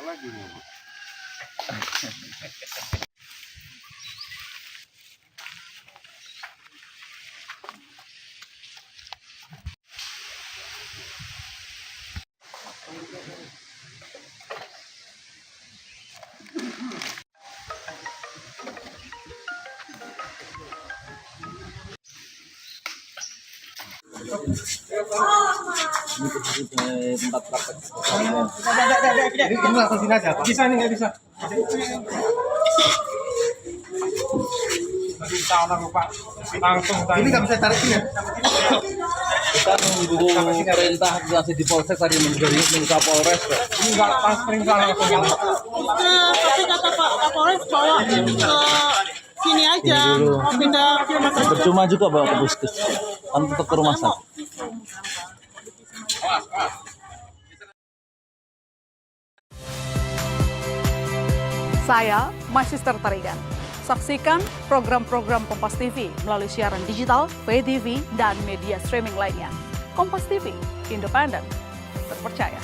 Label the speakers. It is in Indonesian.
Speaker 1: lagi nih.
Speaker 2: Ini tempat praktek.
Speaker 1: Ini langsung sini aja, Pak. Bisa nih, nggak bisa. Bisa orang Pak. Langsung tadi. Ini nggak bisa tarik sini ya?
Speaker 2: Kita menunggu perintah masih di Polsek tadi menuju Kapolres.
Speaker 1: Ini nggak pas perintah langsung.
Speaker 3: Tapi kata Pak Kapolres bawa ke sini aja, mau pindah ke rumah sakit.
Speaker 2: Percuma juga bawa ke puskes. Kan tetap ke rumah sakit.
Speaker 4: Saya Magister Tarigan. Saksikan program-program Kompas TV melalui siaran digital, pay TV, dan media streaming lainnya. Kompas TV, independen, terpercaya.